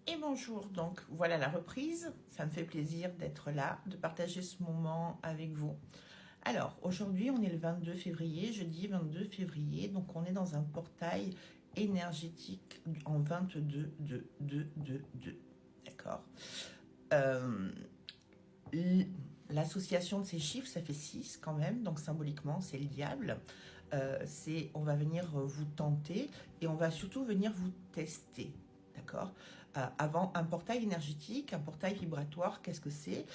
Et bonjour, donc voilà la reprise, ça me fait plaisir d'être là, de partager ce moment avec vous. Alors aujourd'hui on est le 22 février, jeudi 22 février, donc on est dans un portail énergétique en 22, 2, 2, 2, 2, d'accord. Euh, L'association de ces chiffres, ça fait 6 quand même, donc symboliquement c'est le diable. On va venir vous tenter et on va surtout venir vous tester. D'accord. Avant, un portail énergétique, un portail vibratoire, qu'est-ce que c'est?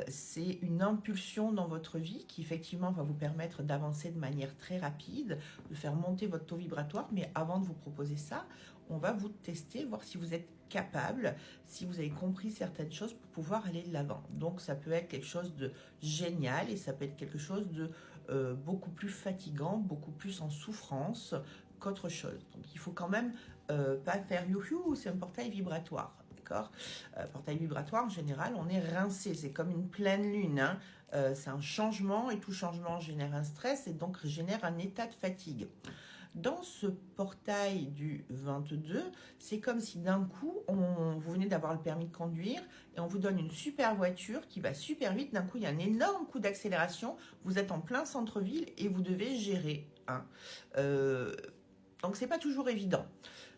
C'est une impulsion dans votre vie qui effectivement va vous permettre d'avancer de manière très rapide, de faire monter votre taux vibratoire. Mais avant de vous proposer ça, on va vous tester, voir si vous êtes capable, si vous avez compris certaines choses pour pouvoir aller de l'avant. Donc ça peut être quelque chose de génial et ça peut être quelque chose de beaucoup plus fatigant, beaucoup plus en souffrance qu'autre chose. Donc il faut quand même pas faire youhou, c'est un portail vibratoire. D'accord. Portail vibratoire, en général, on est rincé. C'est comme une pleine lune. Hein. C'est un changement et tout changement génère un stress et donc génère un état de fatigue. Dans ce portail du 22, c'est comme si d'un coup, vous venez d'avoir le permis de conduire et on vous donne une super voiture qui va super vite. D'un coup, il y a un énorme coup d'accélération. Vous êtes en plein centre-ville et vous devez gérer. Hein. Donc, c'est pas toujours évident.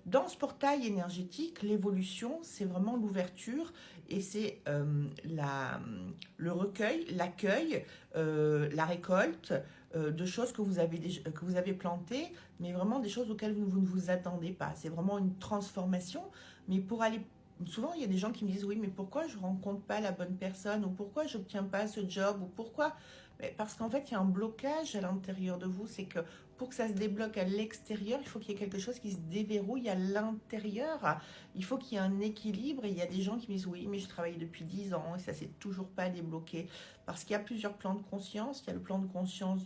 Dans ce portail énergétique, l'évolution, c'est vraiment l'ouverture et c'est le recueil, l'accueil, la récolte de choses que que vous avez plantées, mais vraiment des choses auxquelles vous ne vous attendez pas. C'est vraiment une transformation, mais pour aller... Souvent, il y a des gens qui me disent, oui, mais pourquoi je ne rencontre pas la bonne personne ou pourquoi je n'obtiens pas ce job ou pourquoi... Mais parce qu'en fait, il y a un blocage à l'intérieur de vous, c'est que pour que ça se débloque à l'extérieur, il faut qu'il y ait quelque chose qui se déverrouille à l'intérieur. Il faut qu'il y ait un équilibre. Et il y a des gens qui me disent oui, mais je travaille depuis 10 ans et ça ne s'est toujours pas débloqué. Parce qu'il y a plusieurs plans de conscience. Il y a le plan de conscience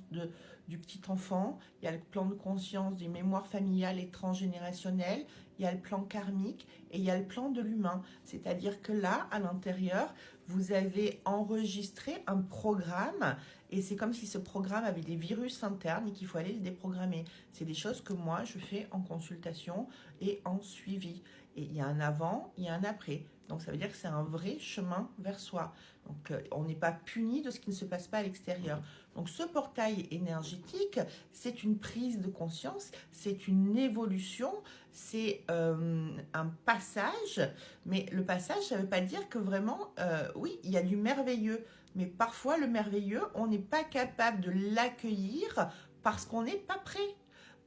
du petit enfant. Il y a le plan de conscience des mémoires familiales et transgénérationnelles. Il y a le plan karmique et il y a le plan de l'humain. C'est-à-dire que là, à l'intérieur, vous avez enregistré un programme et c'est comme si ce programme avait des virus internes et qu'il faut aller le déprogrammer. C'est des choses que moi, je fais en consultation et en suivi. Et il y a un avant, il y a un après. Donc ça veut dire que c'est un vrai chemin vers soi. Donc on n'est pas puni de ce qui ne se passe pas à l'extérieur. Donc ce portail énergétique, c'est une prise de conscience, c'est une évolution, c'est un passage. Mais le passage, ça ne veut pas dire que vraiment, oui, il y a du merveilleux. Mais parfois, le merveilleux, on n'est pas capable de l'accueillir parce qu'on n'est pas prêt.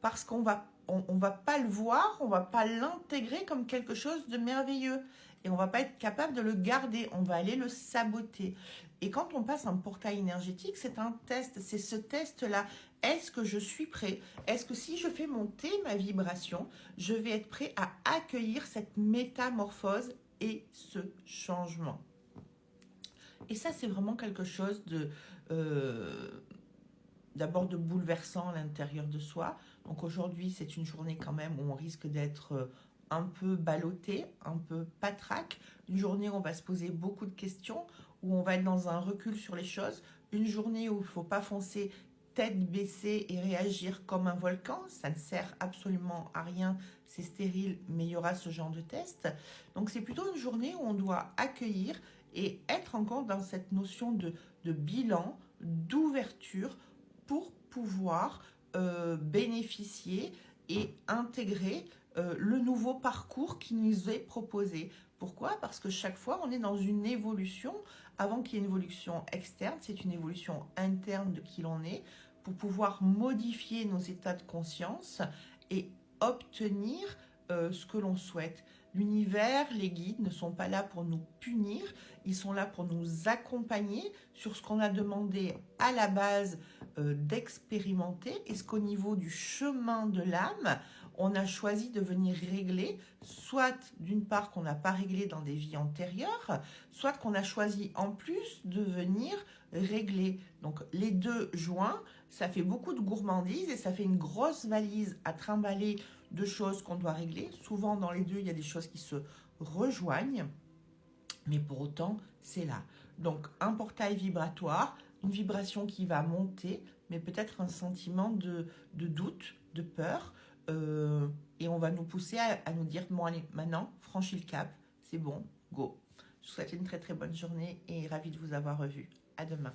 Parce on va pas le voir, on va pas l'intégrer comme quelque chose de merveilleux. Et on va pas être capable de le garder, on va aller le saboter. Et quand on passe un portail énergétique, c'est un test, c'est ce test-là. Est-ce que je suis prêt? Est-ce que si je fais monter ma vibration, je vais être prêt à accueillir cette métamorphose et ce changement? Et ça, c'est vraiment quelque chose d'abord de bouleversant à l'intérieur de soi. Donc aujourd'hui, c'est une journée quand même où on risque d'être un peu ballotté, un peu patraque. Une journée où on va se poser beaucoup de questions, où on va être dans un recul sur les choses. Une journée où il ne faut pas foncer tête baissée et réagir comme un volcan. Ça ne sert absolument à rien, c'est stérile, mais il y aura ce genre de test. Donc c'est plutôt une journée où on doit accueillir et être encore dans cette notion de bilan, d'ouverture pour pouvoir bénéficier et intégrer le nouveau parcours qui nous est proposé. Pourquoi? Parce que chaque fois, on est dans une évolution. Avant qu'il y ait une évolution externe, c'est une évolution interne de qui l'on est pour pouvoir modifier nos états de conscience et obtenir ce que l'on souhaite. L'univers, les guides ne sont pas là pour nous punir, ils sont là pour nous accompagner sur ce qu'on a demandé à la base d'expérimenter et ce qu'au niveau du chemin de l'âme, on a choisi de venir régler, soit d'une part qu'on n'a pas réglé dans des vies antérieures, soit qu'on a choisi en plus de venir régler. Donc les deux joints, ça fait beaucoup de gourmandises et ça fait une grosse valise à trimballer de choses qu'on doit régler. Souvent dans les deux, il y a des choses qui se rejoignent, mais pour autant, c'est là. Donc un portail vibratoire, une vibration qui va monter, mais peut-être un sentiment de doute, de peur, et on va nous pousser à nous dire, bon allez, maintenant, franchis le cap, c'est bon, go. Je vous souhaite une très très bonne journée et ravie de vous avoir revu. À demain.